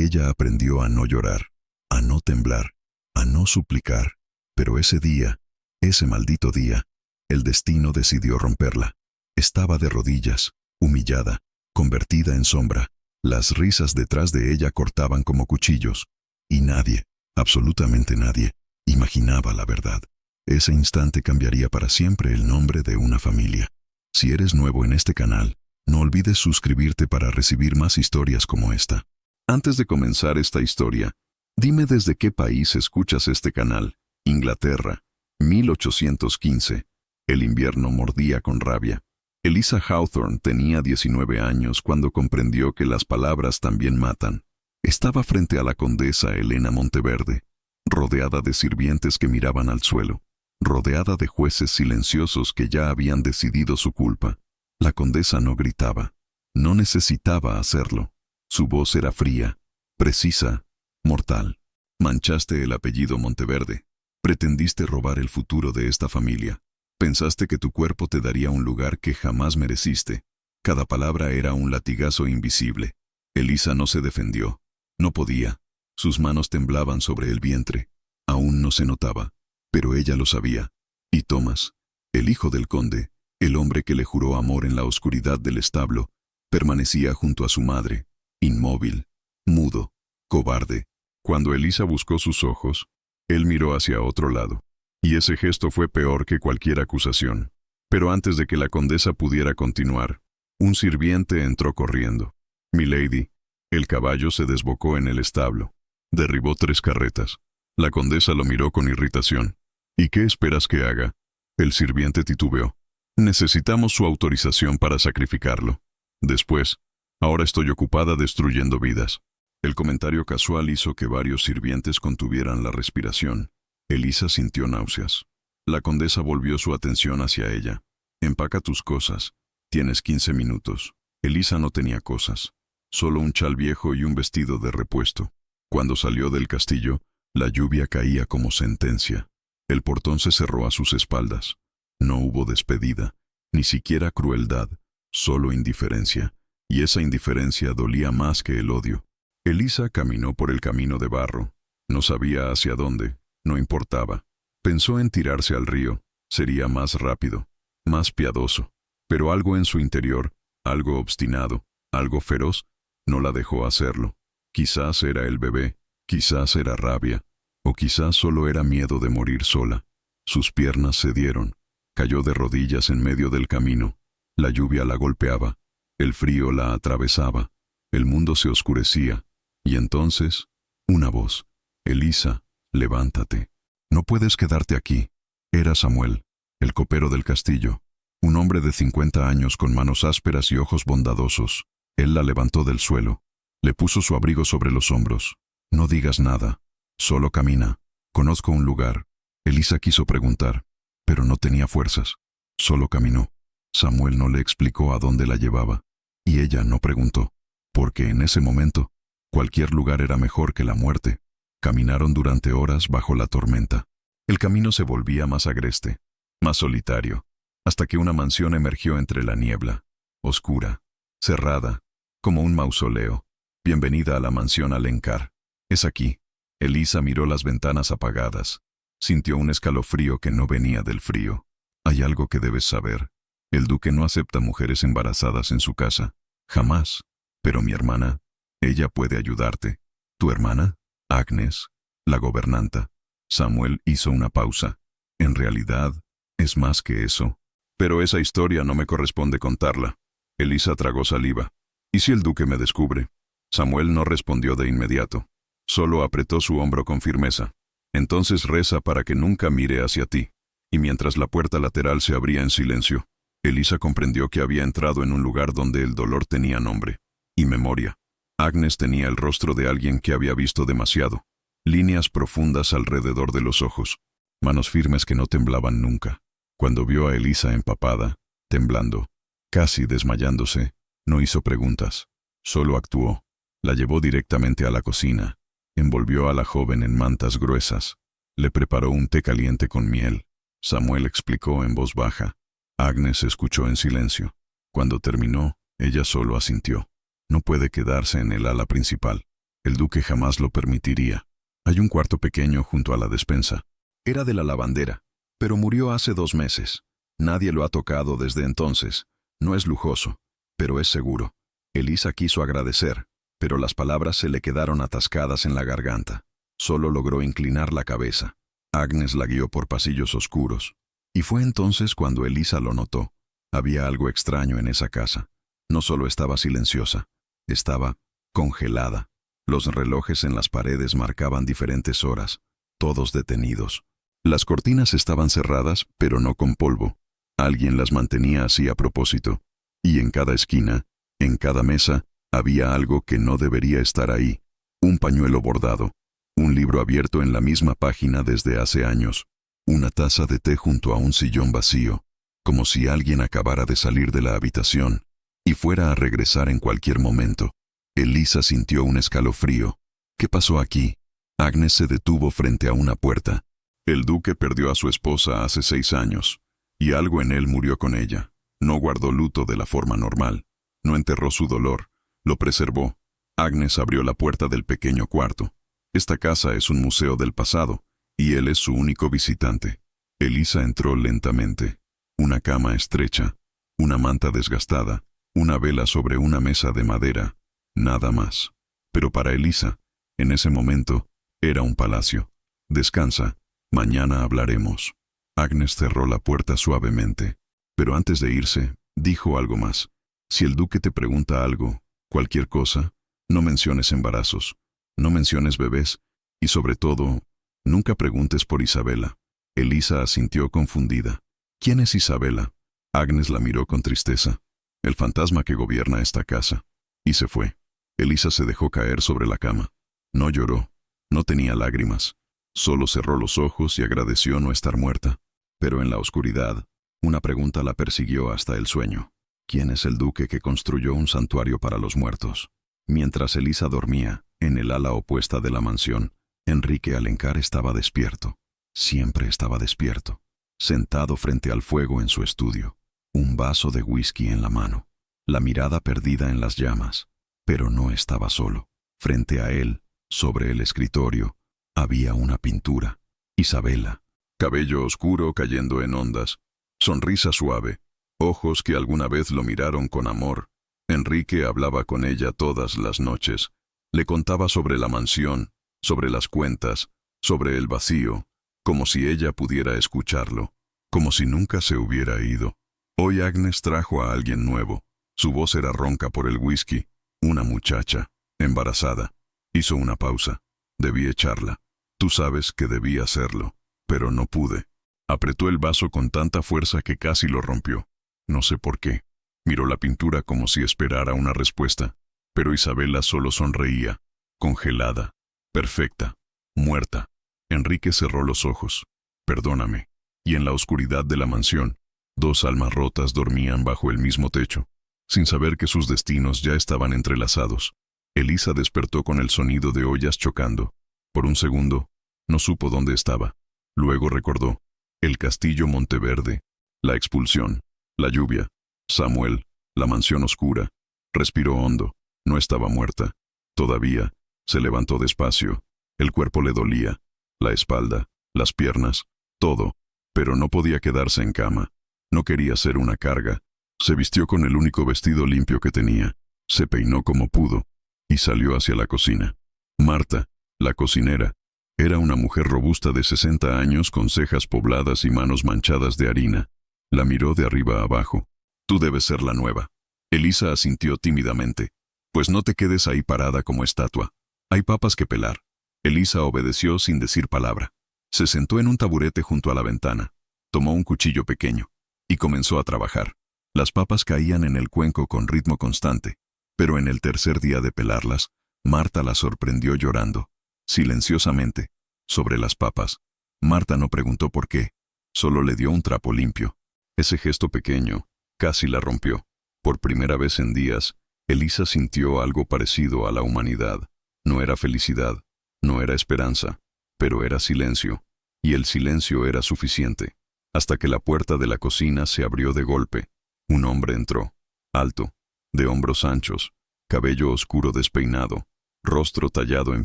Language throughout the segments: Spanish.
Ella aprendió a no llorar, a no temblar, a no suplicar, pero ese día, ese maldito día, el destino decidió romperla. Estaba de rodillas, humillada, convertida en sombra. Las risas detrás de ella cortaban como cuchillos. Y nadie, absolutamente nadie, imaginaba la verdad. Ese instante cambiaría para siempre el nombre de una familia. Si eres nuevo en este canal, no olvides suscribirte para recibir más historias como esta. Antes de comenzar esta historia, dime desde qué país escuchas este canal. Inglaterra, 1815. El invierno mordía con rabia. Eliza Hawthorne tenía 19 años cuando comprendió que las palabras también matan. Estaba frente a la condesa Helena Monteverde, rodeada de sirvientes que miraban al suelo, rodeada de jueces silenciosos que ya habían decidido su culpa. La condesa no gritaba, no necesitaba hacerlo. Su voz era fría, precisa, mortal. Manchaste el apellido Monteverde. Pretendiste robar el futuro de esta familia. Pensaste que tu cuerpo te daría un lugar que jamás mereciste. Cada palabra era un latigazo invisible. Eliza no se defendió. No podía. Sus manos temblaban sobre el vientre. Aún no se notaba, pero ella lo sabía. Y Thomas, el hijo del conde, el hombre que le juró amor en la oscuridad del establo, permanecía junto a su madre, inmóvil, mudo, cobarde. Cuando Eliza buscó sus ojos, él miró hacia otro lado. Y ese gesto fue peor que cualquier acusación. Pero antes de que la condesa pudiera continuar, un sirviente entró corriendo. «Milady». El caballo se desbocó en el establo. Derribó 3 carretas. La condesa lo miró con irritación. «¿Y qué esperas que haga?». El sirviente titubeó. «Necesitamos su autorización para sacrificarlo. Después, ahora estoy ocupada destruyendo vidas». El comentario casual hizo que varios sirvientes contuvieran la respiración. Eliza sintió náuseas. La condesa volvió su atención hacia ella. «Empaca tus cosas. Tienes 15 minutos». Eliza no tenía cosas, solo un chal viejo y un vestido de repuesto. Cuando salió del castillo, la lluvia caía como sentencia. El portón se cerró a sus espaldas. No hubo despedida, ni siquiera crueldad, solo indiferencia, y esa indiferencia dolía más que el odio. Eliza caminó por el camino de barro. No sabía hacia dónde. No importaba. Pensó en tirarse al río. Sería más rápido, más piadoso. Pero algo en su interior, algo obstinado, algo feroz, no la dejó hacerlo. Quizás era el bebé, quizás era rabia, o quizás solo era miedo de morir sola. Sus piernas cedieron. Cayó de rodillas en medio del camino. La lluvia la golpeaba. El frío la atravesaba. El mundo se oscurecía. Y entonces, una voz. «Eliza, levántate. No puedes quedarte aquí». Era Samuel, el copero del castillo, un hombre de 50 años con manos ásperas y ojos bondadosos. Él la levantó del suelo. Le puso su abrigo sobre los hombros. «No digas nada. Solo camina. Conozco un lugar». Eliza quiso preguntar, pero no tenía fuerzas. Solo caminó. Samuel no le explicó a dónde la llevaba. Y ella no preguntó, porque en ese momento, cualquier lugar era mejor que la muerte. Caminaron durante horas bajo la tormenta. El camino se volvía más agreste, más solitario, hasta que una mansión emergió entre la niebla, oscura, cerrada, como un mausoleo. «Bienvenida a la mansión Alencar. Es aquí». Eliza miró las ventanas apagadas. Sintió un escalofrío que no venía del frío. «Hay algo que debes saber. El duque no acepta mujeres embarazadas en su casa. Jamás. Pero mi hermana, ella puede ayudarte». «¿Tu hermana?» «Agnes, la gobernanta». Samuel hizo una pausa. «En realidad, es más que eso. Pero esa historia no me corresponde contarla». Eliza tragó saliva. «¿Y si el duque me descubre?». Samuel no respondió de inmediato. Solo apretó su hombro con firmeza. «Entonces reza para que nunca mire hacia ti». Y mientras la puerta lateral se abría en silencio, Eliza comprendió que había entrado en un lugar donde el dolor tenía nombre y memoria. Agnes tenía el rostro de alguien que había visto demasiado. Líneas profundas alrededor de los ojos. Manos firmes que no temblaban nunca. Cuando vio a Eliza empapada, temblando, casi desmayándose, no hizo preguntas. Solo actuó. La llevó directamente a la cocina. Envolvió a la joven en mantas gruesas. Le preparó un té caliente con miel. Samuel explicó en voz baja. Agnes escuchó en silencio. Cuando terminó, ella solo asintió. «No puede quedarse en el ala principal». El duque jamás lo permitiría. Hay un cuarto pequeño junto a la despensa. Era de la lavandera, pero murió hace 2 meses. Nadie lo ha tocado desde entonces. No es lujoso, pero es seguro. Elisa quiso agradecer, pero las palabras se le quedaron atascadas en la garganta. Solo logró inclinar la cabeza. Agnes la guió por pasillos oscuros. Y fue entonces cuando Elisa lo notó. Había algo extraño en esa casa. No solo estaba silenciosa, estaba congelada. Los relojes en las paredes marcaban diferentes horas, todos detenidos. Las cortinas estaban cerradas, pero no con polvo. Alguien las mantenía así a propósito. Y en cada esquina, en cada mesa, había algo que no debería estar ahí. Un pañuelo bordado, un libro abierto en la misma página desde hace años, una taza de té junto a un sillón vacío, como si alguien acabara de salir de la habitación y fuera a regresar en cualquier momento. Elisa sintió un escalofrío. ¿Qué pasó aquí? Agnes se detuvo frente a una puerta. El duque perdió a su esposa hace 6 años, y algo en él murió con ella. No guardó luto de la forma normal. No enterró su dolor. Lo preservó. Agnes abrió la puerta del pequeño cuarto. Esta casa es un museo del pasado, y él es su único visitante. Elisa entró lentamente. Una cama estrecha, una manta desgastada, una vela sobre una mesa de madera. Nada más. Pero para Elisa, en ese momento, era un palacio. Descansa, mañana hablaremos. Agnes cerró la puerta suavemente, pero antes de irse, dijo algo más. Si el duque te pregunta algo, cualquier cosa, no menciones embarazos, no menciones bebés, y sobre todo, nunca preguntes por Isabela. Elisa asintió confundida. ¿Quién es Isabela? Agnes la miró con tristeza. El fantasma que gobierna esta casa. Y se fue. Elisa se dejó caer sobre la cama. No lloró, no tenía lágrimas. Solo cerró los ojos y agradeció no estar muerta. Pero en la oscuridad, una pregunta la persiguió hasta el sueño. ¿Quién es el duque que construyó un santuario para los muertos? Mientras Elisa dormía, en el ala opuesta de la mansión, Enrique Alencar estaba despierto. Siempre estaba despierto. Sentado frente al fuego en su estudio. Un vaso de whisky en la mano. La mirada perdida en las llamas. Pero no estaba solo. Frente a él, sobre el escritorio, había una pintura. Isabela. Cabello oscuro cayendo en ondas. Sonrisa suave. Ojos que alguna vez lo miraron con amor. Enrique hablaba con ella todas las noches. Le contaba sobre la mansión, sobre las cuentas, sobre el vacío, como si ella pudiera escucharlo, como si nunca se hubiera ido. Hoy Agnes trajo a alguien nuevo. Su voz era ronca por el whisky. Una muchacha, embarazada. Hizo una pausa. Debí echarla. Tú sabes que debí hacerlo, pero no pude. Apretó el vaso con tanta fuerza que casi lo rompió. No sé por qué. Miró la pintura como si esperara una respuesta, pero Isabela solo sonreía, congelada, perfecta, muerta. Enrique cerró los ojos. Perdóname. Y en la oscuridad de la mansión, 2 almas rotas dormían bajo el mismo techo, sin saber que sus destinos ya estaban entrelazados. Elisa despertó con el sonido de ollas chocando. Por un segundo, no supo dónde estaba. Luego recordó. El castillo Monteverde, la expulsión, la lluvia, Samuel, la mansión oscura. Respiró hondo. No estaba muerta. Todavía. Se levantó despacio. El cuerpo le dolía. La espalda, las piernas, todo. Pero no podía quedarse en cama. No quería ser una carga. Se vistió con el único vestido limpio que tenía. Se peinó como pudo. Y salió hacia la cocina. Marta, la cocinera, era una mujer robusta de 60 años con cejas pobladas y manos manchadas de harina. La miró de arriba a abajo. Tú debes ser la nueva. Elisa asintió tímidamente. Pues no te quedes ahí parada como estatua. Hay papas que pelar. Elisa obedeció sin decir palabra. Se sentó en un taburete junto a la ventana. Tomó un cuchillo pequeño. Y comenzó a trabajar. Las papas caían en el cuenco con ritmo constante. Pero en el tercer día de pelarlas, Marta la sorprendió llorando. Silenciosamente. Sobre las papas. Marta no preguntó por qué. Solo le dio un trapo limpio. Ese gesto pequeño casi la rompió. Por primera vez en días, Elisa sintió algo parecido a la humanidad. No era felicidad, no era esperanza, pero era silencio. Y el silencio era suficiente. Hasta que la puerta de la cocina se abrió de golpe. Un hombre entró. Alto, de hombros anchos, cabello oscuro despeinado, rostro tallado en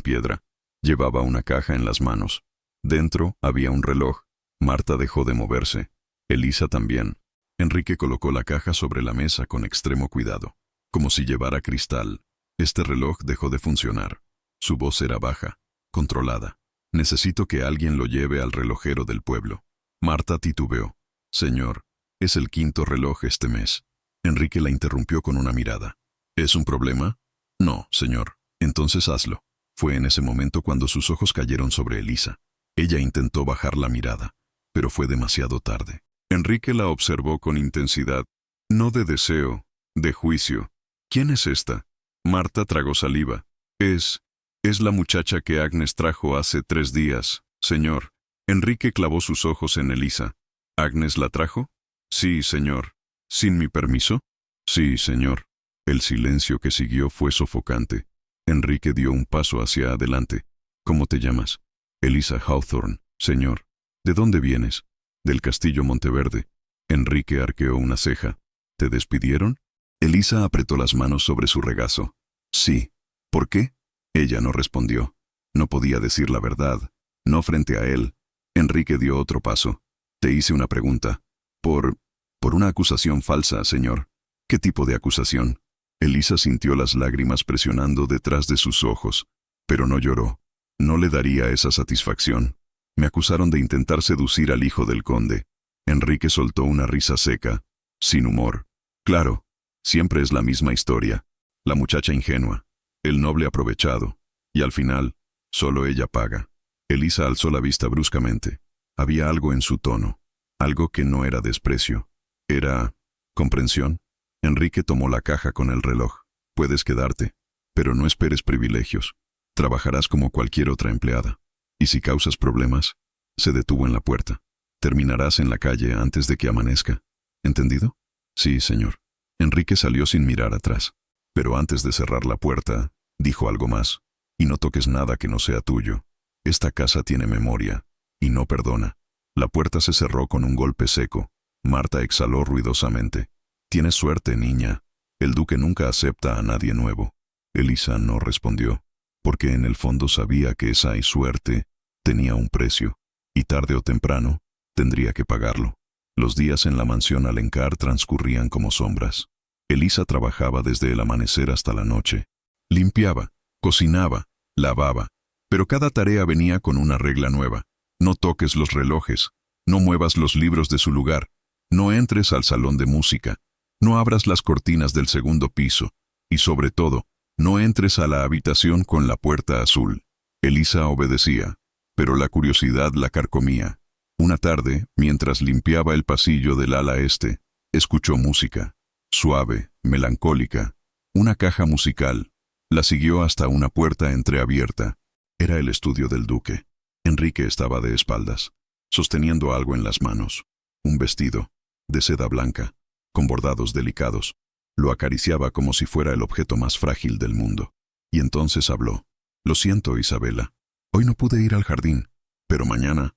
piedra. Llevaba una caja en las manos. Dentro había un reloj. Marta dejó de moverse. Elisa también. Enrique colocó la caja sobre la mesa con extremo cuidado, como si llevara cristal. Este reloj dejó de funcionar. Su voz era baja, controlada. Necesito que alguien lo lleve al relojero del pueblo. Marta titubeó. Señor, es el 5º reloj este mes. Enrique la interrumpió con una mirada. ¿Es un problema? No, señor. Entonces hazlo. Fue en ese momento cuando sus ojos cayeron sobre Elisa. Ella intentó bajar la mirada, pero fue demasiado tarde. Enrique la observó con intensidad. No de deseo, de juicio. ¿Quién es esta? Marta tragó saliva. Es la muchacha que Agnes trajo hace 3 días, señor. Enrique clavó sus ojos en Elisa. ¿Agnes la trajo? Sí, señor. ¿Sin mi permiso? Sí, señor. El silencio que siguió fue sofocante. Enrique dio un paso hacia adelante. ¿Cómo te llamas? Elisa Hawthorne, señor. ¿De dónde vienes? Del castillo Monteverde. Enrique arqueó una ceja. ¿Te despidieron? Elisa apretó las manos sobre su regazo. Sí. ¿Por qué? Ella no respondió. No podía decir la verdad. No frente a él. Enrique dio otro paso. Te hice una pregunta. Por una acusación falsa, señor. ¿Qué tipo de acusación? Elisa sintió las lágrimas presionando detrás de sus ojos, pero no lloró. No le daría esa satisfacción. Me acusaron de intentar seducir al hijo del conde. Enrique soltó una risa seca, sin humor. Claro, siempre es la misma historia. La muchacha ingenua, el noble aprovechado, y al final, solo ella paga. Elisa alzó la vista bruscamente. Había algo en su tono, algo que no era desprecio. Era comprensión. Enrique tomó la caja con el reloj. Puedes quedarte, pero no esperes privilegios. Trabajarás como cualquier otra empleada. Y si causas problemas, se detuvo en la puerta. Terminarás en la calle antes de que amanezca. ¿Entendido? Sí, señor. Enrique salió sin mirar atrás. Pero antes de cerrar la puerta, dijo algo más. Y no toques nada que no sea tuyo. Esta casa tiene memoria, y no perdona. La puerta se cerró con un golpe seco. Marta exhaló ruidosamente. Tienes suerte, niña. El duque nunca acepta a nadie nuevo. Elisa no respondió, porque en el fondo sabía que esa suerte tenía un precio, y tarde o temprano tendría que pagarlo. Los días en la mansión Alencar transcurrían como sombras. Elisa trabajaba desde el amanecer hasta la noche. Limpiaba, cocinaba, lavaba, pero cada tarea venía con una regla nueva. No toques los relojes, no muevas los libros de su lugar, no entres al salón de música, no abras las cortinas del 2.º piso, y sobre todo, no entres a la habitación con la puerta azul. Elisa obedecía, pero la curiosidad la carcomía. Una tarde, mientras limpiaba el pasillo del ala este, escuchó música, suave, melancólica, una caja musical. La siguió hasta una puerta entreabierta. Era el estudio del duque. Enrique estaba de espaldas, sosteniendo algo en las manos. Un vestido, de seda blanca, con bordados delicados. Lo acariciaba como si fuera el objeto más frágil del mundo. Y entonces habló. Lo siento, Isabela. Hoy no pude ir al jardín, pero mañana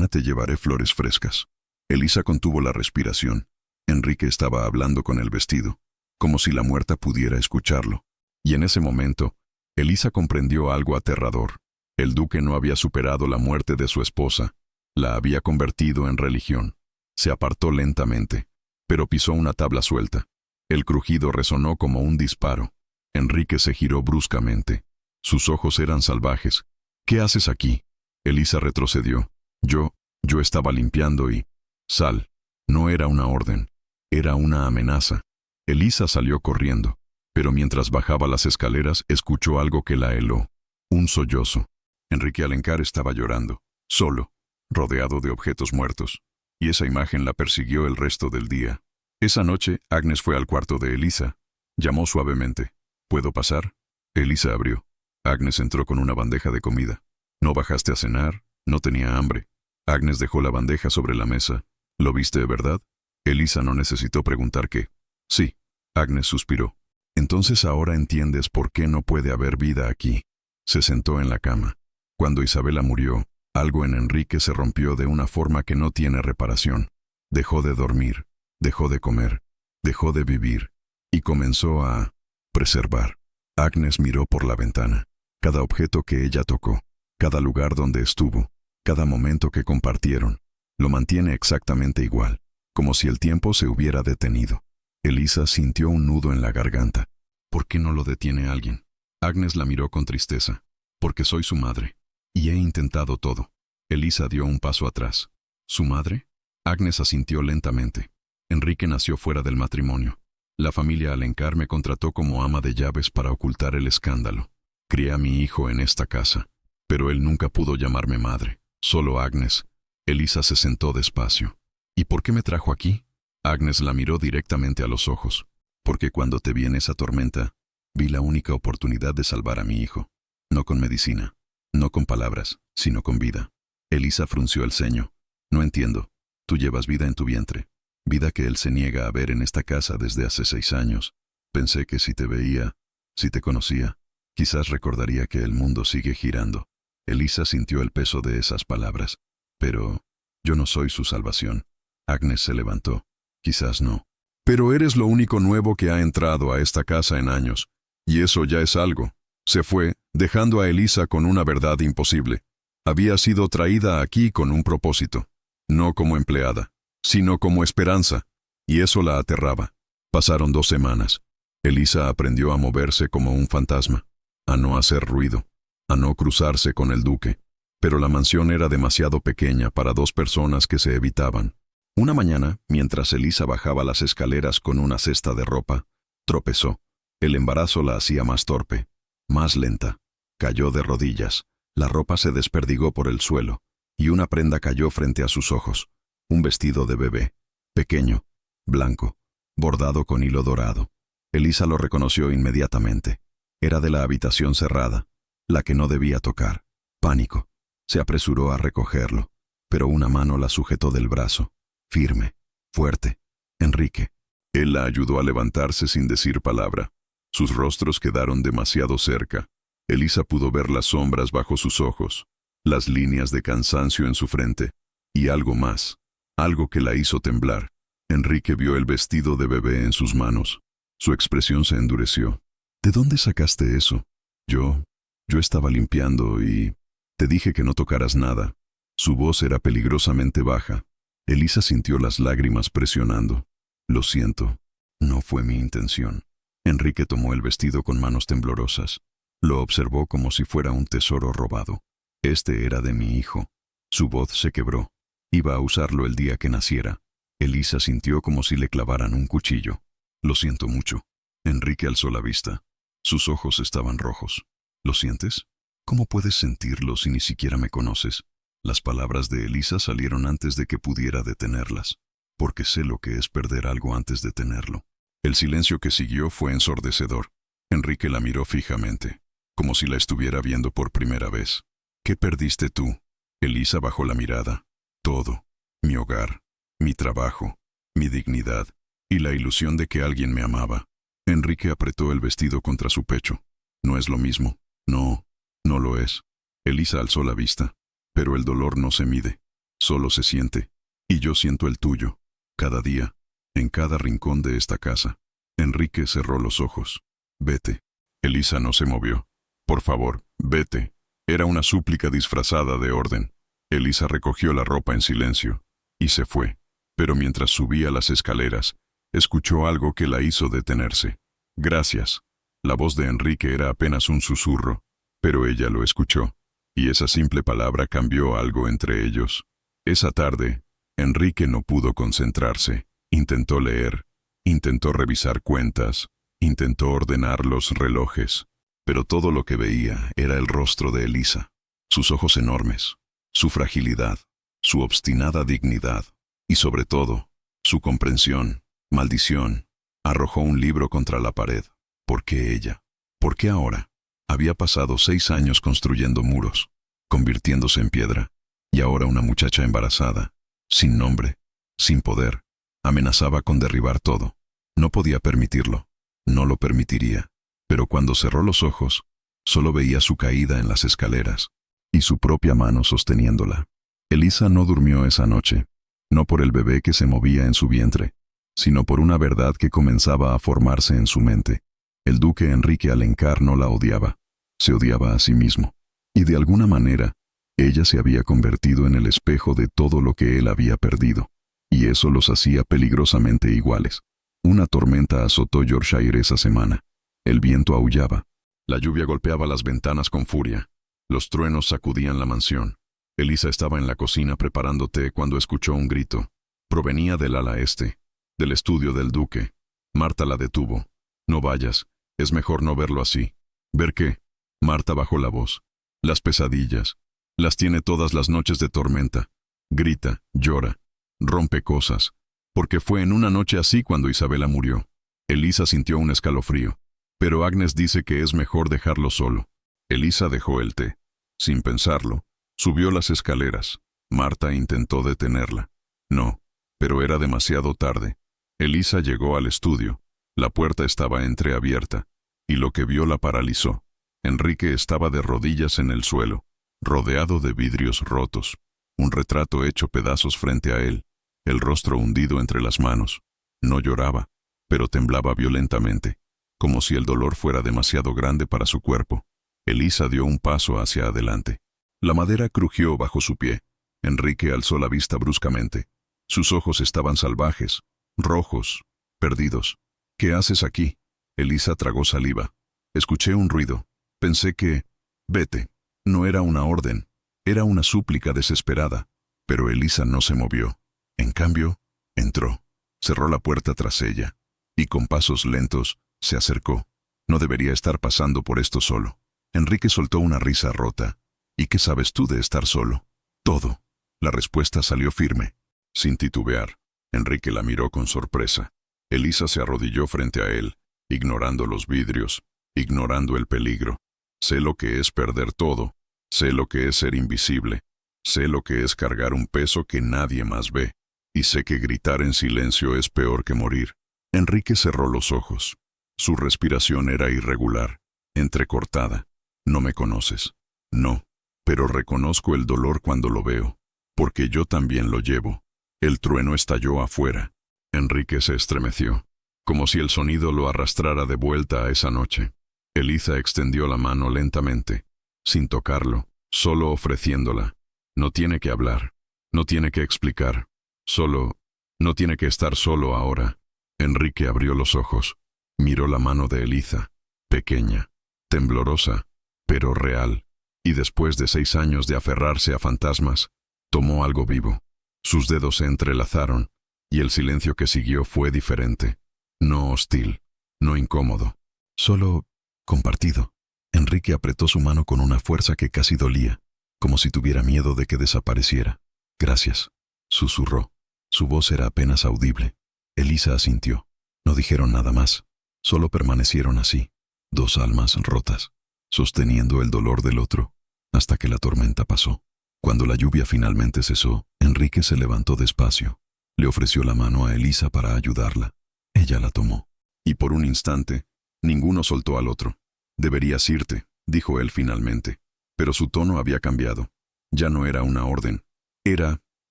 te llevaré flores frescas. Elisa contuvo la respiración. Enrique estaba hablando con el vestido, como si la muerta pudiera escucharlo. Y en ese momento, Elisa comprendió algo aterrador. El duque no había superado la muerte de su esposa. La había convertido en religión. Se apartó lentamente, pero pisó una tabla suelta. El crujido resonó como un disparo. Enrique se giró bruscamente. Sus ojos eran salvajes. ¿Qué haces aquí? Elisa retrocedió. Yo estaba limpiando y... Sal. No era una orden. Era una amenaza. Elisa salió corriendo, pero mientras bajaba las escaleras escuchó algo que la heló. Un sollozo. Enrique Alencar estaba llorando, solo, rodeado de objetos muertos, y esa imagen la persiguió el resto del día. Esa noche, Agnes fue al cuarto de Elisa. Llamó suavemente. ¿Puedo pasar? Elisa abrió. Agnes entró con una bandeja de comida. ¿No bajaste a cenar? No tenía hambre. Agnes dejó la bandeja sobre la mesa. ¿Lo viste, verdad? Elisa no necesitó preguntar qué. Sí. Agnes suspiró. Entonces ahora entiendes por qué no puede haber vida aquí. Se sentó en la cama. Cuando Isabela murió, algo en Enrique se rompió de una forma que no tiene reparación. Dejó de dormir, dejó de comer, dejó de vivir, y comenzó a preservar. Agnes miró por la ventana. Cada objeto que ella tocó, cada lugar donde estuvo, cada momento que compartieron, lo mantiene exactamente igual, como si el tiempo se hubiera detenido. Elisa sintió un nudo en la garganta. ¿Por qué no lo detiene alguien? Agnes la miró con tristeza. Porque soy su madre. Y he intentado todo. Elisa dio un paso atrás. ¿Su madre? Agnes asintió lentamente. Enrique nació fuera del matrimonio. La familia Alencar me contrató como ama de llaves para ocultar el escándalo. Crié a mi hijo en esta casa, pero él nunca pudo llamarme madre, solo Agnes. Elisa se sentó despacio. ¿Y por qué me trajo aquí? Agnes la miró directamente a los ojos. Porque cuando te vi en esa tormenta, vi la única oportunidad de salvar a mi hijo. No con medicina, no con palabras, sino con vida. Elisa frunció el ceño. No entiendo. Tú llevas vida en tu vientre. Vida que él se niega a ver en esta casa desde hace 6 años. Pensé que si te veía, si te conocía, quizás recordaría que el mundo sigue girando. Elisa sintió el peso de esas palabras. Pero yo no soy su salvación. Agnes se levantó. Quizás no. Pero eres lo único nuevo que ha entrado a esta casa en años. Y eso ya es algo. Se fue, dejando a Elisa con una verdad imposible. Había sido traída aquí con un propósito. No como empleada, sino como esperanza. Y eso la aterraba. Pasaron 2 semanas. Elisa aprendió a moverse como un fantasma, a no hacer ruido, a no cruzarse con el duque. Pero la mansión era demasiado pequeña para 2 personas que se evitaban. Una mañana, mientras Elisa bajaba las escaleras con una cesta de ropa, tropezó. El embarazo la hacía más torpe, más lenta. Cayó de rodillas. La ropa se desperdigó por el suelo, y una prenda cayó frente a sus ojos. Un vestido de bebé, pequeño, blanco, bordado con hilo dorado. Elisa lo reconoció inmediatamente. Era de la habitación cerrada, la que no debía tocar. Pánico. Se apresuró a recogerlo, pero una mano la sujetó del brazo. Firme, fuerte. Enrique. Él la ayudó a levantarse sin decir palabra. Sus rostros quedaron demasiado cerca. Elisa pudo ver las sombras bajo sus ojos, las líneas de cansancio en su frente, y algo más, algo que la hizo temblar. Enrique vio el vestido de bebé en sus manos. Su expresión se endureció. ¿De dónde sacaste eso? Yo estaba limpiando y te dije que no tocaras nada. Su voz era peligrosamente baja. Elisa sintió las lágrimas presionando. Lo siento, no fue mi intención. Enrique tomó el vestido con manos temblorosas. Lo observó como si fuera un tesoro robado. Este era de mi hijo. Su voz se quebró. Iba a usarlo el día que naciera. Elisa sintió como si le clavaran un cuchillo. Lo siento mucho. Enrique alzó la vista. Sus ojos estaban rojos. ¿Lo sientes? ¿Cómo puedes sentirlo si ni siquiera me conoces? Las palabras de Elisa salieron antes de que pudiera detenerlas. Porque sé lo que es perder algo antes de tenerlo. El silencio que siguió fue ensordecedor. Enrique la miró fijamente, como si la estuviera viendo por primera vez. ¿Qué perdiste tú? Elisa bajó la mirada. Todo. Mi hogar, mi trabajo, mi dignidad, y la ilusión de que alguien me amaba. Enrique apretó el vestido contra su pecho. No es lo mismo. No, no lo es. Elisa alzó la vista. Pero el dolor no se mide. Solo se siente. Y yo siento el tuyo. Cada día. En cada rincón de esta casa. Enrique cerró los ojos. Vete. Elisa no se movió. Por favor, vete. Era una súplica disfrazada de orden. Elisa recogió la ropa en silencio. Y se fue. Pero mientras subía las escaleras, escuchó algo que la hizo detenerse. Gracias. La voz de Enrique era apenas un susurro, pero ella lo escuchó. Y esa simple palabra cambió algo entre ellos. Esa tarde, Enrique no pudo concentrarse. Intentó leer, intentó revisar cuentas, intentó ordenar los relojes, pero todo lo que veía era el rostro de Elisa, sus ojos enormes, su fragilidad, su obstinada dignidad, y sobre todo, su comprensión, maldición. Arrojó un libro contra la pared. ¿Por qué ella? ¿Por qué ahora? Había pasado 6 años construyendo muros, convirtiéndose en piedra, y ahora una muchacha embarazada, sin nombre, sin poder, amenazaba con derribar todo. No podía permitirlo, no lo permitiría, pero cuando cerró los ojos, solo veía su caída en las escaleras, y su propia mano sosteniéndola. Elisa no durmió esa noche, no por el bebé que se movía en su vientre, sino por una verdad que comenzaba a formarse en su mente. El duque Enrique Alencar no la odiaba, se odiaba a sí mismo. Y de alguna manera, ella se había convertido en el espejo de todo lo que él había perdido. Y eso los hacía peligrosamente iguales. Una tormenta azotó Yorkshire esa semana. El viento aullaba. La lluvia golpeaba las ventanas con furia. Los truenos sacudían la mansión. Elisa estaba en la cocina preparando té cuando escuchó un grito. Provenía del ala este, del estudio del duque. Marta la detuvo. «No vayas, es mejor no verlo así». «¿Ver qué?». Marta bajó la voz. «Las pesadillas. Las tiene todas las noches de tormenta. Grita, llora, rompe cosas. Porque fue en una noche así cuando Isabela murió». Elisa sintió un escalofrío. «Pero Agnes dice que es mejor dejarlo solo». Elisa dejó el té. Sin pensarlo, subió las escaleras. Marta intentó detenerla. No, pero era demasiado tarde. Elisa llegó al estudio. La puerta estaba entreabierta, y lo que vio la paralizó. Enrique estaba de rodillas en el suelo, rodeado de vidrios rotos, un retrato hecho pedazos frente a él, el rostro hundido entre las manos. No lloraba, pero temblaba violentamente, como si el dolor fuera demasiado grande para su cuerpo. Elisa dio un paso hacia adelante. La madera crujió bajo su pie. Enrique alzó la vista bruscamente. Sus ojos estaban salvajes, rojos, perdidos. «¿Qué haces aquí?». Elisa tragó saliva. «Escuché un ruido. Pensé que... Vete». No era una orden, era una súplica desesperada. Pero Elisa no se movió. En cambio, entró. Cerró la puerta tras ella. Y con pasos lentos, se acercó. No debería estar pasando por esto solo. Enrique soltó una risa rota. «¿Y qué sabes tú de estar solo?». «Todo». La respuesta salió firme. Sin titubear, Enrique la miró con sorpresa. Elisa se arrodilló frente a él, ignorando los vidrios, ignorando el peligro. «Sé lo que es perder todo. Sé lo que es ser invisible. Sé lo que es cargar un peso que nadie más ve. Y sé que gritar en silencio es peor que morir». Enrique cerró los ojos. Su respiración era irregular, entrecortada. «No me conoces». «No, pero reconozco el dolor cuando lo veo, porque yo también lo llevo». El trueno estalló afuera. Enrique se estremeció, como si el sonido lo arrastrara de vuelta a esa noche. Elisa extendió la mano lentamente, sin tocarlo, solo ofreciéndola. «No tiene que hablar, no tiene que explicar, solo, no tiene que estar solo ahora». Enrique abrió los ojos, miró la mano de Elisa, pequeña, temblorosa, pero real, y después de 6 años de aferrarse a fantasmas, tomó algo vivo. Sus dedos se entrelazaron, y el silencio que siguió fue diferente. No hostil, no incómodo, solo compartido. Enrique apretó su mano con una fuerza que casi dolía, como si tuviera miedo de que desapareciera. «Gracias», susurró. Su voz era apenas audible. Elisa asintió. No dijeron nada más, solo permanecieron así, 2 almas rotas, sosteniendo el dolor del otro, hasta que la tormenta pasó. Cuando la lluvia finalmente cesó, Enrique se levantó despacio. Le ofreció la mano a Elisa para ayudarla. Ella la tomó. Y por un instante, ninguno soltó al otro. «Deberías irte», dijo él finalmente. Pero su tono había cambiado. Ya no era una orden. Era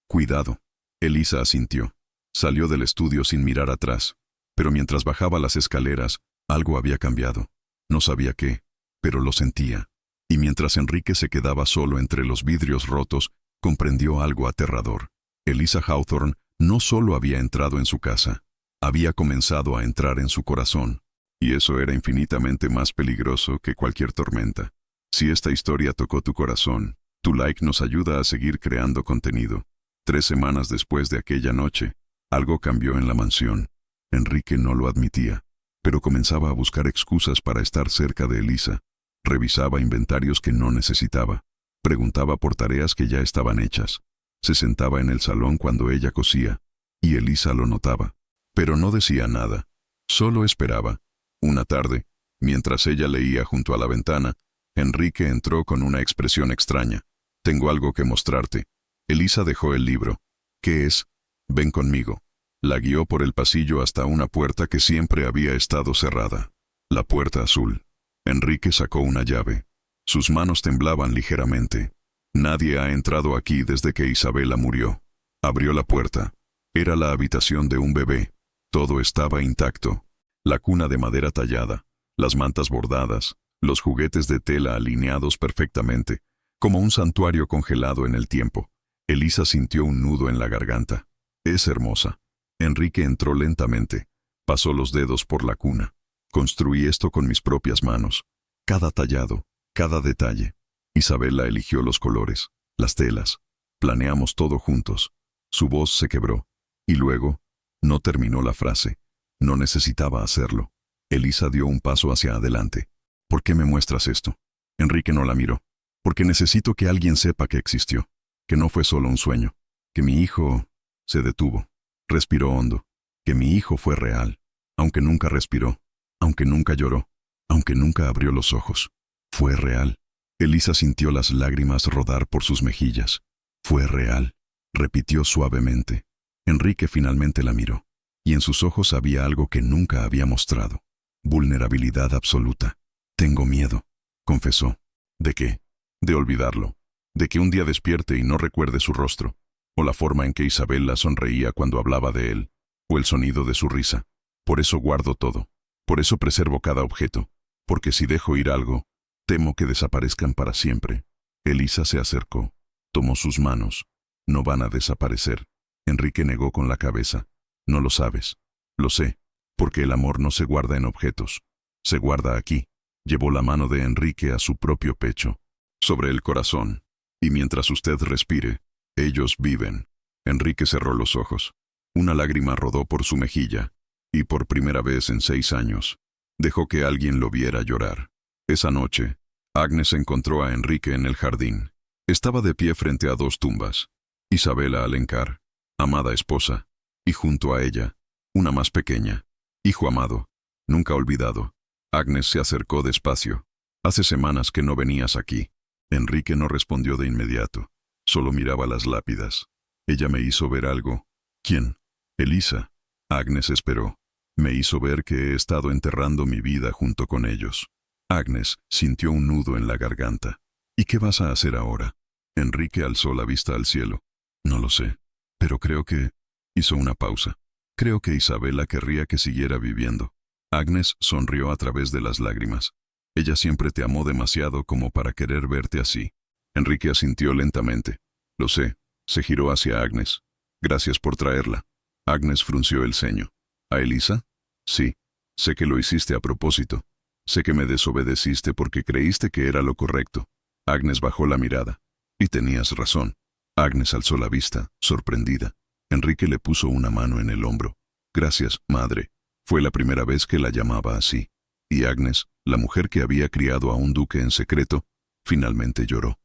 cuidado. Elisa asintió. Salió del estudio sin mirar atrás. Pero mientras bajaba las escaleras, algo había cambiado. No sabía qué, pero lo sentía. Y mientras Enrique se quedaba solo entre los vidrios rotos, comprendió algo aterrador. Elisa Hawthorne no solo había entrado en su casa, había comenzado a entrar en su corazón. Y eso era infinitamente más peligroso que cualquier tormenta. Si esta historia tocó tu corazón, tu like nos ayuda a seguir creando contenido. 3 semanas después de aquella noche, algo cambió en la mansión. Enrique no lo admitía, pero comenzaba a buscar excusas para estar cerca de Elisa. Revisaba inventarios que no necesitaba. Preguntaba por tareas que ya estaban hechas. Se sentaba en el salón cuando ella cosía, y Elisa lo notaba. Pero no decía nada. Solo esperaba. Una tarde, mientras ella leía junto a la ventana, Enrique entró con una expresión extraña. «Tengo algo que mostrarte». Elisa dejó el libro. «¿Qué es?». «Ven conmigo». La guió por el pasillo hasta una puerta que siempre había estado cerrada. La puerta azul. Enrique sacó una llave. Sus manos temblaban ligeramente. «Nadie ha entrado aquí desde que Isabela murió». Abrió la puerta. Era la habitación de un bebé. Todo estaba intacto. La cuna de madera tallada, las mantas bordadas, los juguetes de tela alineados perfectamente, como un santuario congelado en el tiempo. Elisa sintió un nudo en la garganta. Es hermosa. Enrique entró lentamente. Pasó los dedos por la cuna. Construí esto con mis propias manos. Cada tallado, cada detalle. Isabela eligió los colores, las telas. Planeamos todo juntos. Su voz se quebró. Y luego, no terminó la frase. No necesitaba hacerlo. Elisa dio un paso hacia adelante. ¿Por qué me muestras esto? Enrique no la miró. Porque necesito que alguien sepa que existió. Que no fue solo un sueño. Que mi hijo... Se detuvo. Respiró hondo. Que mi hijo fue real. Aunque nunca respiró. Aunque nunca lloró. Aunque nunca abrió los ojos. Fue real. Elisa sintió las lágrimas rodar por sus mejillas. Fue real. Repitió suavemente. Enrique finalmente la miró. Y en sus ojos había algo que nunca había mostrado. Vulnerabilidad absoluta. Tengo miedo, confesó. ¿De qué? De olvidarlo. De que un día despierte y no recuerde su rostro. O la forma en que Isabela sonreía cuando hablaba de él. O el sonido de su risa. Por eso guardo todo. Por eso preservo cada objeto. Porque si dejo ir algo, temo que desaparezcan para siempre. Elisa se acercó. Tomó sus manos. No van a desaparecer. Enrique negó con la cabeza. No lo sabes. Lo sé. Porque el amor no se guarda en objetos. Se guarda aquí. Llevó la mano de Enrique a su propio pecho. Sobre el corazón. Y mientras usted respire, ellos viven. Enrique cerró los ojos. Una lágrima rodó por su mejilla. Y por primera vez en 6 años, dejó que alguien lo viera llorar. Esa noche, Agnes encontró a Enrique en el jardín. Estaba de pie frente a 2 tumbas. Isabela Alencar, amada esposa, y junto a ella, una más pequeña, hijo amado, nunca olvidado. Agnes se acercó despacio. Hace semanas que no venías aquí. Enrique no respondió de inmediato. Solo miraba las lápidas. Ella me hizo ver algo. ¿Quién? Elisa. Agnes esperó. Me hizo ver que he estado enterrando mi vida junto con ellos. Agnes sintió un nudo en la garganta. ¿Y qué vas a hacer ahora? Enrique alzó la vista al cielo. No lo sé. Pero creo que... Hizo una pausa. Creo que Isabela querría que siguiera viviendo. Agnes sonrió a través de las lágrimas. Ella siempre te amó demasiado como para querer verte así. Enrique asintió lentamente. Lo sé. Se giró hacia Agnes. Gracias por traerla. Agnes frunció el ceño. ¿A Elisa? Sí. Sé que lo hiciste a propósito. Sé que me desobedeciste porque creíste que era lo correcto. Agnes bajó la mirada. Y tenías razón. Agnes alzó la vista, sorprendida. Enrique le puso una mano en el hombro. Gracias, madre. Fue la primera vez que la llamaba así. Y Agnes, la mujer que había criado a un duque en secreto, finalmente lloró.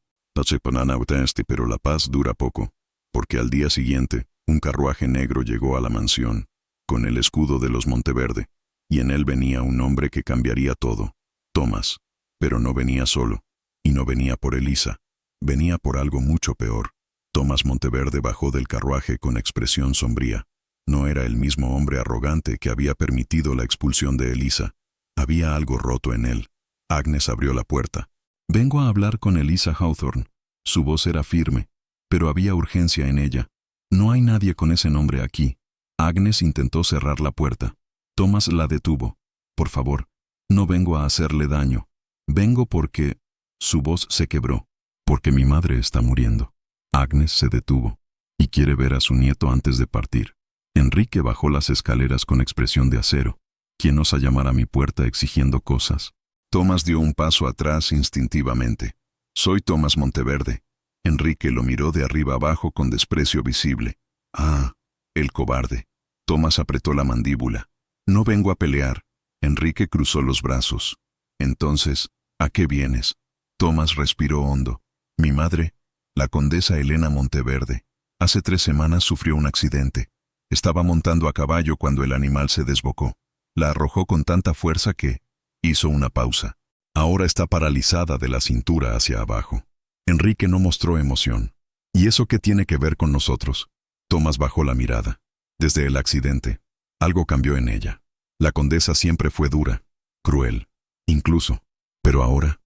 Pero la paz dura poco, porque al día siguiente, un carruaje negro llegó a la mansión, con el escudo de los Monteverde, y en él venía un hombre que cambiaría todo, Tomás. Pero no venía solo, y no venía por Elisa, venía por algo mucho peor. Tomás Monteverde bajó del carruaje con expresión sombría. No era el mismo hombre arrogante que había permitido la expulsión de Elisa. Había algo roto en él. Agnes abrió la puerta. Vengo a hablar con Elisa Hawthorne. Su voz era firme, pero había urgencia en ella. No hay nadie con ese nombre aquí. Agnes intentó cerrar la puerta. Tomás la detuvo. Por favor, no vengo a hacerle daño. Vengo porque... Su voz se quebró. Porque mi madre está muriendo. Agnes se detuvo. Y quiere ver a su nieto antes de partir. Enrique bajó las escaleras con expresión de acero. ¿Quién osa llamar a mi puerta exigiendo cosas? Tomás dio un paso atrás instintivamente. Soy Tomás Monteverde. Enrique lo miró de arriba abajo con desprecio visible. Ah, el cobarde. Tomás apretó la mandíbula. No vengo a pelear. Enrique cruzó los brazos. Entonces, ¿a qué vienes? Tomás respiró hondo. Mi madre, la condesa Elena Monteverde, hace 3 semanas sufrió un accidente. Estaba montando a caballo cuando el animal se desbocó. La arrojó con tanta fuerza que... Hizo una pausa. Ahora está paralizada de la cintura hacia abajo. Enrique no mostró emoción. ¿Y eso qué tiene que ver con nosotros? Tomás bajó la mirada. Desde el accidente, algo cambió en ella. La condesa siempre fue dura, cruel, incluso. Pero ahora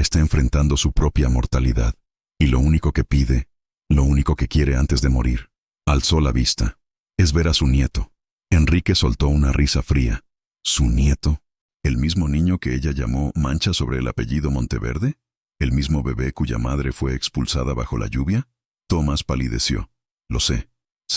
está enfrentando su propia mortalidad. Y lo único que pide, lo único que quiere antes de morir, alzó la vista. Es ver a su nieto. Enrique soltó una risa fría. ¿Su nieto? ¿El mismo niño que ella llamó mancha sobre el apellido Monteverde? ¿El mismo bebé cuya madre fue expulsada bajo la lluvia? Tomás palideció. Lo sé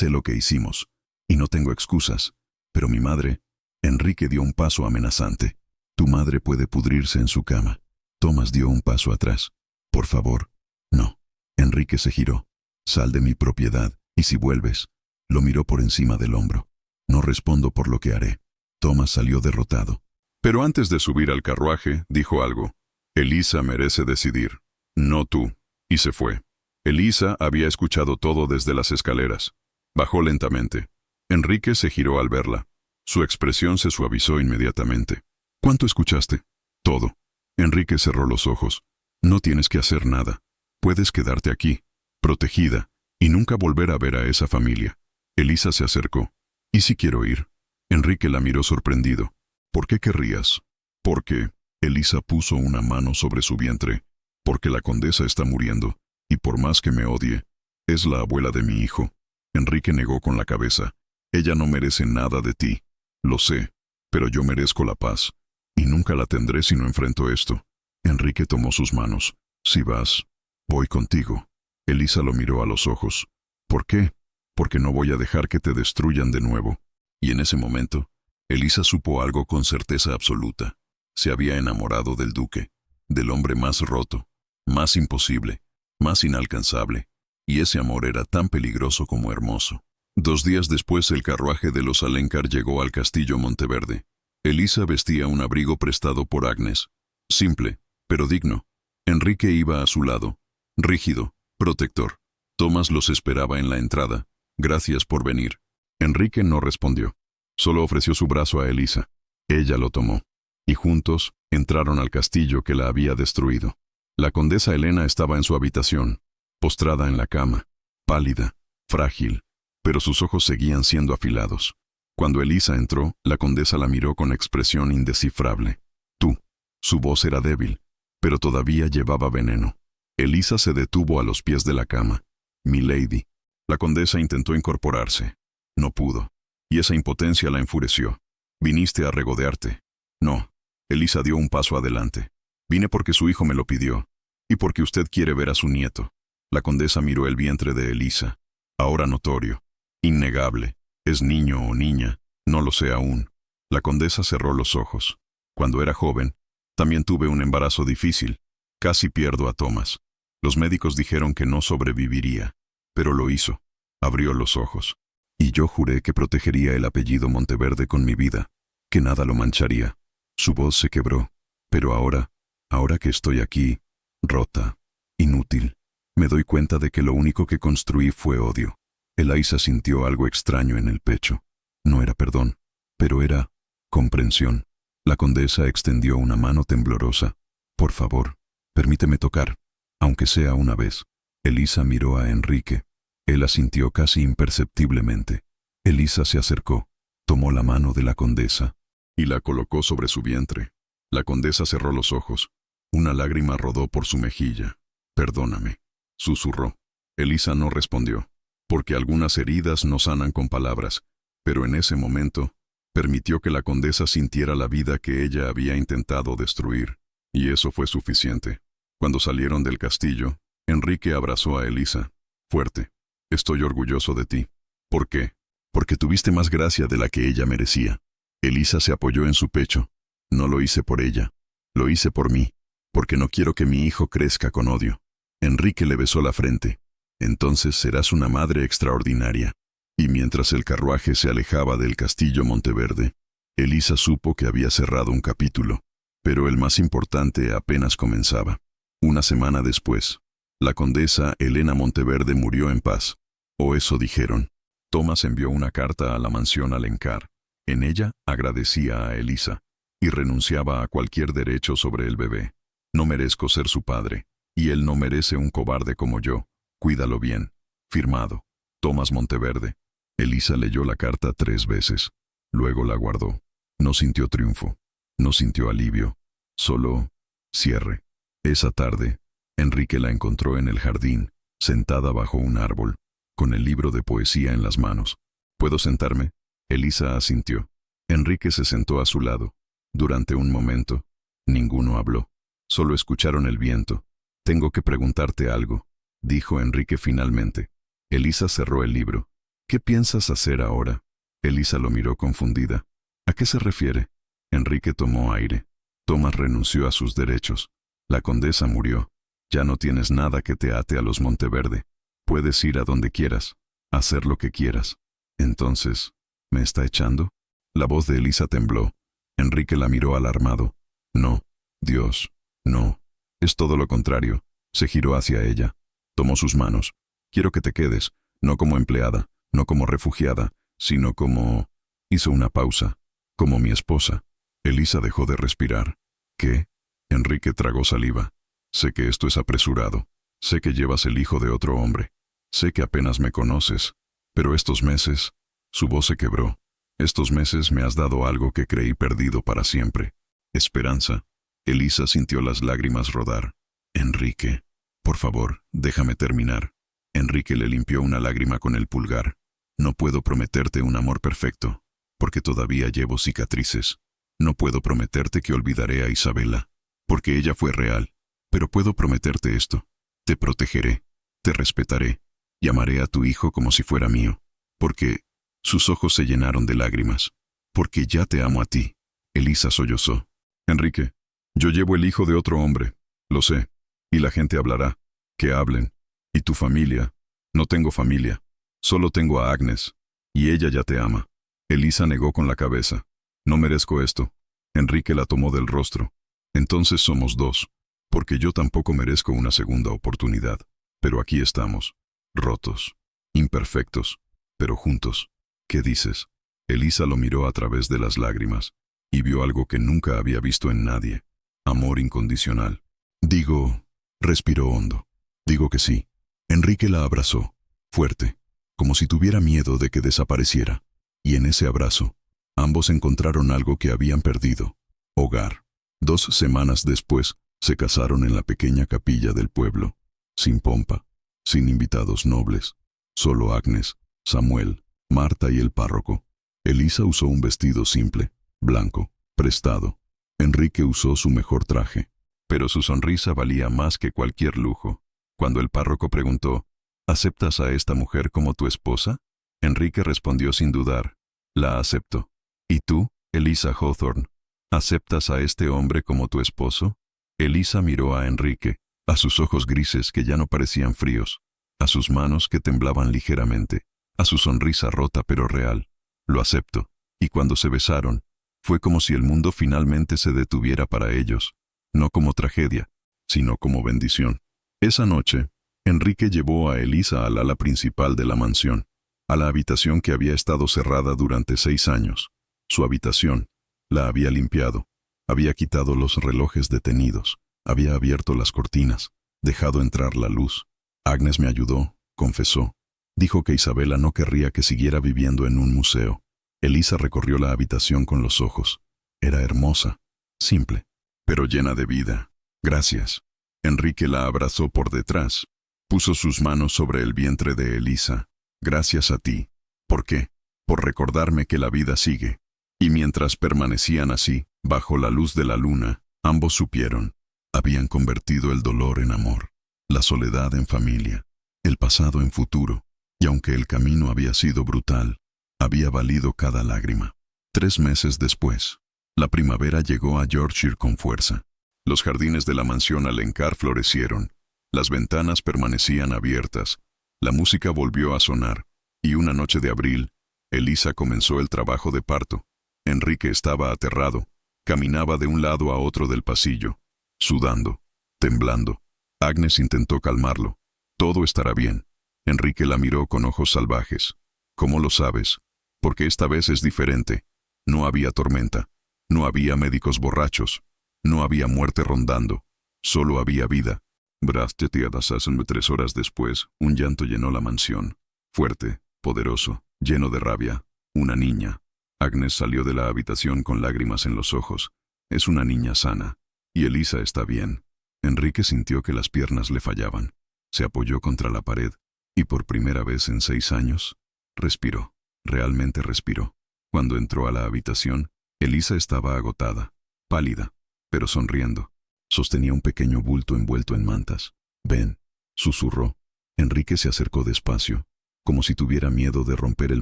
lo que hicimos, y no tengo excusas, pero mi madre... Enrique dio un paso amenazante. Tu madre puede pudrirse en su cama. Tomás dio un paso atrás. Por favor. No. Enrique se giró. Sal de mi propiedad, y si vuelves... Lo miró por encima del hombro. No respondo por lo que haré. Tomás salió derrotado. Pero antes de subir al carruaje, dijo algo. Elisa merece decidir. No tú. Y se fue. Elisa había escuchado todo desde las escaleras. Bajó lentamente. Enrique se giró al verla. Su expresión se suavizó inmediatamente. ¿Cuánto escuchaste? Todo. Enrique cerró los ojos. No tienes que hacer nada. Puedes quedarte aquí, protegida, y nunca volver a ver a esa familia. Elisa se acercó. ¿Y si quiero ir? Enrique la miró sorprendido. ¿Por qué querrías? Porque... Elisa puso una mano sobre su vientre. Porque la condesa está muriendo, y por más que me odie, es la abuela de mi hijo. Enrique negó con la cabeza. Ella no merece nada de ti. Lo sé, pero yo merezco la paz, y nunca la tendré si no enfrento esto. Enrique tomó sus manos. Si vas, voy contigo. Elisa lo miró a los ojos. ¿Por qué? Porque no voy a dejar que te destruyan de nuevo. Y en ese momento, Elisa supo algo con certeza absoluta. Se había enamorado del duque, del hombre más roto, más imposible, más inalcanzable, y ese amor era tan peligroso como hermoso. 2 días después el carruaje de los Alencar llegó al castillo Monteverde. Elisa vestía un abrigo prestado por Agnes. Simple, pero digno. Enrique iba a su lado, rígido, protector. Tomás los esperaba en la entrada. Gracias por venir. Enrique no respondió. Solo ofreció su brazo a Elisa. Ella lo tomó. Y juntos entraron al castillo que la había destruido. La condesa Helena estaba en su habitación, postrada en la cama, pálida, frágil, pero sus ojos seguían siendo afilados. Cuando Elisa entró, la condesa la miró con expresión indescifrable. Tú. Su voz era débil, pero todavía llevaba veneno. Elisa se detuvo a los pies de la cama. Milady. La condesa intentó incorporarse. No pudo, y esa impotencia la enfureció. Viniste a regodearte. No. Elisa dio un paso adelante. Vine porque su hijo me lo pidió, y porque usted quiere ver a su nieto. La condesa miró el vientre de Elisa. Ahora notorio. Innegable. ¿Es niño o niña? No lo sé aún. La condesa cerró los ojos. Cuando era joven, también tuve un embarazo difícil. Casi pierdo a Tomás. Los médicos dijeron que no sobreviviría, pero lo hizo. Abrió los ojos. Y yo juré que protegería el apellido Monteverde con mi vida, que nada lo mancharía. Su voz se quebró. Pero ahora que estoy aquí, rota, inútil, me doy cuenta de que lo único que construí fue odio. Elisa sintió algo extraño en el pecho. No era perdón, pero era comprensión. La condesa extendió una mano temblorosa. Por favor, permíteme tocar, aunque sea una vez. Elisa miró a Enrique. Él asintió casi imperceptiblemente. Elisa se acercó, tomó la mano de la condesa y la colocó sobre su vientre. La condesa cerró los ojos. Una lágrima rodó por su mejilla. Perdóname, susurró. Elisa no respondió, porque algunas heridas no sanan con palabras, pero en ese momento permitió que la condesa sintiera la vida que ella había intentado destruir, y eso fue suficiente. Cuando salieron del castillo, Enrique abrazó a Elisa. Fuerte. Estoy orgulloso de ti. ¿Por qué? Porque tuviste más gracia de la que ella merecía. Elisa se apoyó en su pecho. No lo hice por ella. Lo hice por mí, porque no quiero que mi hijo crezca con odio. Enrique le besó la frente. Entonces serás una madre extraordinaria. Y mientras el carruaje se alejaba del castillo Monteverde, Elisa supo que había cerrado un capítulo, pero el más importante apenas comenzaba. Una semana después, la condesa Helena Monteverde murió en paz. O eso dijeron. Tomás envió una carta a la mansión Alencar. En ella agradecía a Elisa y renunciaba a cualquier derecho sobre el bebé. No merezco ser su padre, y él no merece un cobarde como yo. Cuídalo bien. Firmado. Tomás Monteverde. Elisa leyó la carta 3 veces. Luego la guardó. No sintió triunfo. No sintió alivio. Solo cierre. Esa tarde, Enrique la encontró en el jardín, sentada bajo un árbol, con el libro de poesía en las manos. ¿Puedo sentarme? Elisa asintió. Enrique se sentó a su lado. Durante un momento, ninguno habló. Solo escucharon el viento. «Tengo que preguntarte algo», dijo Enrique finalmente. Elisa cerró el libro. «¿Qué piensas hacer ahora?» Elisa lo miró confundida. «¿A qué se refiere?» Enrique tomó aire. Tomás renunció a sus derechos. La condesa murió. Ya no tienes nada que te ate a los Monteverde. Puedes ir a donde quieras, hacer lo que quieras. Entonces, ¿me está echando?» La voz de Elisa tembló. Enrique la miró alarmado. «No, Dios, no. Es todo lo contrario». Se giró hacia ella. Tomó sus manos. «Quiero que te quedes, no como empleada, no como refugiada, sino como...» Hizo una pausa. «Como mi esposa». Elisa dejó de respirar. «¿Qué?» Enrique tragó saliva. «Sé que esto es apresurado. Sé que llevas el hijo de otro hombre. Sé que apenas me conoces. Pero estos meses...» Su voz se quebró. «Estos meses me has dado algo que creí perdido para siempre. Esperanza». Elisa sintió las lágrimas rodar. «Enrique, por favor, déjame terminar». Enrique le limpió una lágrima con el pulgar. «No puedo prometerte un amor perfecto, porque todavía llevo cicatrices. No puedo prometerte que olvidaré a Isabela, porque ella fue real. Pero puedo prometerte esto. Te protegeré, te respetaré, y amaré a tu hijo como si fuera mío. Porque...» Sus ojos se llenaron de lágrimas. «Porque ya te amo a ti». Elisa sollozó. «Enrique, yo llevo el hijo de otro hombre, lo sé, y la gente hablará. Que hablen. Y tu familia. No tengo familia. Solo tengo a Agnes, y ella ya te ama». Elisa negó con la cabeza. «No merezco esto». Enrique la tomó del rostro. «Entonces somos dos, porque yo tampoco merezco una segunda oportunidad. Pero aquí estamos, rotos, imperfectos, pero juntos». «¿Qué dices?» Elisa lo miró a través de las lágrimas, y vio algo que nunca había visto en nadie. Amor incondicional. «Digo...» Respiró hondo. «Digo que sí». Enrique la abrazó, fuerte, como si tuviera miedo de que desapareciera. Y en ese abrazo, ambos encontraron algo que habían perdido: hogar. 2 semanas después, se casaron en la pequeña capilla del pueblo, sin pompa, sin invitados nobles. Solo Agnes, Samuel, Marta y el párroco. Elisa usó un vestido simple, blanco, prestado. Enrique usó su mejor traje, pero su sonrisa valía más que cualquier lujo. Cuando el párroco preguntó: «¿Aceptas a esta mujer como tu esposa?», Enrique respondió sin dudar: «La acepto». «¿Y tú, Elisa Hawthorne, aceptas a este hombre como tu esposo?». Elisa miró a Enrique, a sus ojos grises que ya no parecían fríos, a sus manos que temblaban ligeramente, a su sonrisa rota pero real. «Lo acepto». Y cuando se besaron, fue como si el mundo finalmente se detuviera para ellos, no como tragedia, sino como bendición. Esa noche, Enrique llevó a Elisa al ala principal de la mansión, a la habitación que había estado cerrada durante 6 años. Su habitación. La había limpiado, había quitado los relojes detenidos, había abierto las cortinas, dejado entrar la luz. «Agnes me ayudó», confesó. Dijo que Isabela no querría que siguiera viviendo en un museo. Elisa recorrió la habitación con los ojos. Era hermosa, simple, pero llena de vida. «Gracias». Enrique la abrazó por detrás. Puso sus manos sobre el vientre de Elisa. «Gracias a ti». «¿Por qué?». «Por recordarme que la vida sigue». Y mientras permanecían así, bajo la luz de la luna, ambos supieron. Habían convertido el dolor en amor, la soledad en familia, el pasado en futuro. Y aunque el camino había sido brutal, había valido cada lágrima. 3 meses después, la primavera llegó a Yorkshire con fuerza. Los jardines de la mansión Alencar florecieron, las ventanas permanecían abiertas, la música volvió a sonar, y una noche de abril, Elisa comenzó el trabajo de parto. Enrique estaba aterrado, caminaba de un lado a otro del pasillo, sudando, temblando. Agnes intentó calmarlo. «Todo estará bien». Enrique la miró con ojos salvajes. «¿Cómo lo sabes?». «Porque esta vez es diferente. No había tormenta, no había médicos borrachos, no había muerte rondando, solo había vida». 3 horas después, un llanto llenó la mansión. Fuerte, poderoso, lleno de rabia. Una niña. Agnes salió de la habitación con lágrimas en los ojos. Es una niña sana. Y Elisa está bien. Enrique sintió que las piernas le fallaban. Se apoyó contra la pared. Y por primera vez en 6 años, respiró. Realmente respiró. Cuando entró a la habitación, Elisa estaba agotada. pálida, pero sonriendo. Sostenía un pequeño bulto envuelto en mantas. «Ven», susurró. Enrique se acercó despacio, como si tuviera miedo de romper el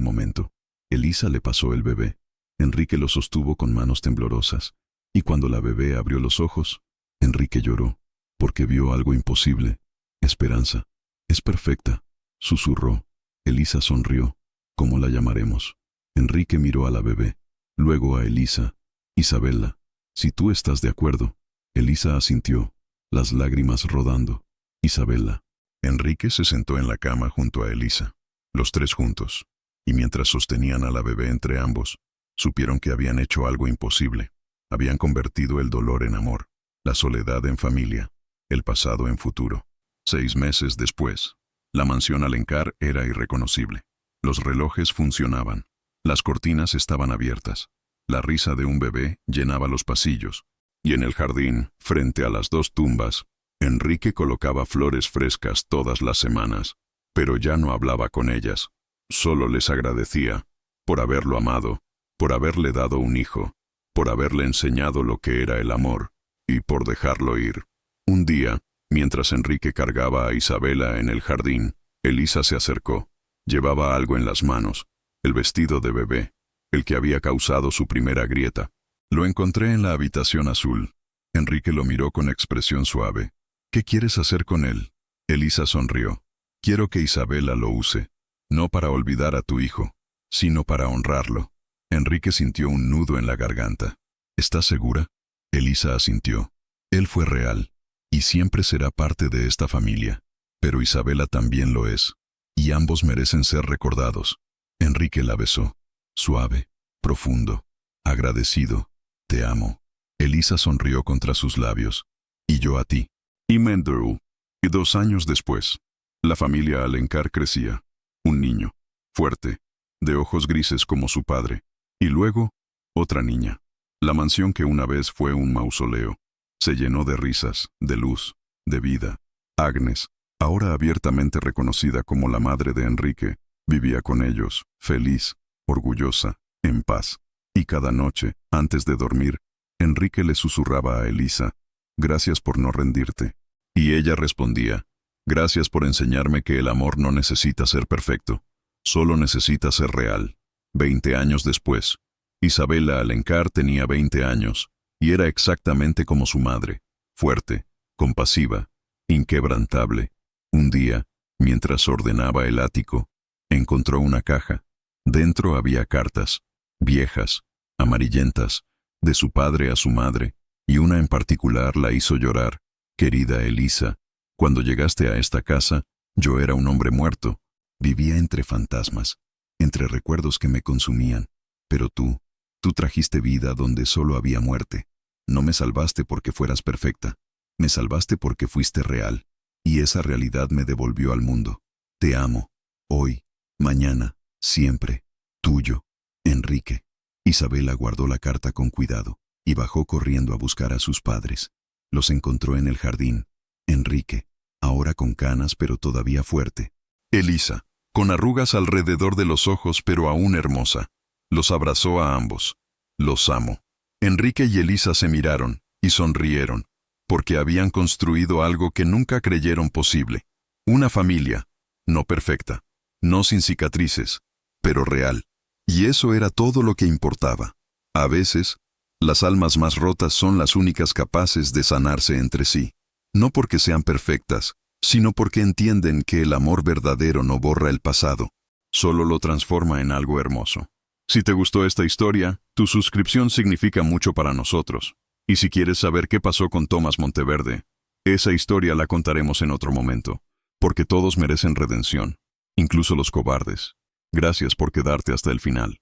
momento. Elisa le pasó el bebé. Enrique lo sostuvo con manos temblorosas, y cuando la bebé abrió los ojos, Enrique lloró, porque vio algo imposible. «Esperanza. Es perfecta», susurró. Elisa sonrió. «¿Cómo la llamaremos?». Enrique miró a la bebé, luego a Elisa. «Isabela, si tú estás de acuerdo». Elisa asintió, las lágrimas rodando. «Isabela». Enrique se sentó en la cama junto a Elisa, los tres juntos, y mientras sostenían a la bebé entre ambos, supieron que habían hecho algo imposible. Habían convertido el dolor en amor, la soledad en familia, el pasado en futuro. 6 meses después, la mansión Alencar era irreconocible. Los relojes funcionaban, las cortinas estaban abiertas, la risa de un bebé llenaba los pasillos, y en el jardín, frente a las 2 tumbas, Enrique colocaba flores frescas todas las semanas, pero ya no hablaba con ellas. Solo les agradecía por haberlo amado, por haberle dado un hijo, por haberle enseñado lo que era el amor, y por dejarlo ir. Un día, mientras Enrique cargaba a Isabela en el jardín, Elisa se acercó. Llevaba algo en las manos, el vestido de bebé, el que había causado su primera grieta. «Lo encontré en la habitación azul». Enrique lo miró con expresión suave. «¿Qué quieres hacer con él?». Elisa sonrió. «Quiero que Isabela lo use, no para olvidar a tu hijo, sino para honrarlo». Enrique sintió un nudo en la garganta. «¿Estás segura?». Elisa asintió. «Él fue real, y siempre será parte de esta familia, pero Isabela también lo es, y ambos merecen ser recordados». Enrique la besó, suave, profundo, agradecido. «Te amo». Elisa sonrió contra sus labios. «Y yo a ti». Y Mendel. Y 2 años después, la familia Alencar crecía. Un niño, fuerte, de ojos grises como su padre. Y luego, otra niña. La mansión que una vez fue un mausoleo, se llenó de risas, de luz, de vida. Agnes, ahora abiertamente reconocida como la madre de Enrique, vivía con ellos, feliz, orgullosa, en paz. Y cada noche, antes de dormir, Enrique le susurraba a Elisa: «Gracias por no rendirte». Y ella respondía: «Gracias por enseñarme que el amor no necesita ser perfecto, solo necesita ser real». 20 años después, Isabela Alencar tenía 20 años, y era exactamente como su madre, fuerte, compasiva, inquebrantable. Un día, mientras ordenaba el ático, encontró una caja. Dentro había cartas, viejas, amarillentas, de su padre a su madre, y una en particular la hizo llorar. «Querida Elisa, cuando llegaste a esta casa, yo era un hombre muerto. Vivía entre fantasmas, entre recuerdos que me consumían. Pero tú trajiste vida donde solo había muerte. No me salvaste porque fueras perfecta, me salvaste porque fuiste real, y esa realidad me devolvió al mundo. Te amo, hoy, mañana, siempre. Tuyo, Enrique». Isabela guardó la carta con cuidado y bajó corriendo a buscar a sus padres. Los encontró en el jardín. Enrique, ahora con canas pero todavía fuerte. Elisa, con arrugas alrededor de los ojos pero aún hermosa. Los abrazó a ambos. «Los amo». Enrique y Elisa se miraron y sonrieron, porque habían construido algo que nunca creyeron posible. Una familia, no perfecta, no sin cicatrices, pero real. Y eso era todo lo que importaba. A veces, las almas más rotas son las únicas capaces de sanarse entre sí. No porque sean perfectas, sino porque entienden que el amor verdadero no borra el pasado, solo lo transforma en algo hermoso. Si te gustó esta historia, tu suscripción significa mucho para nosotros. Y si quieres saber qué pasó con Tomás Monteverde, esa historia la contaremos en otro momento, porque todos merecen redención, incluso los cobardes. Gracias por quedarte hasta el final.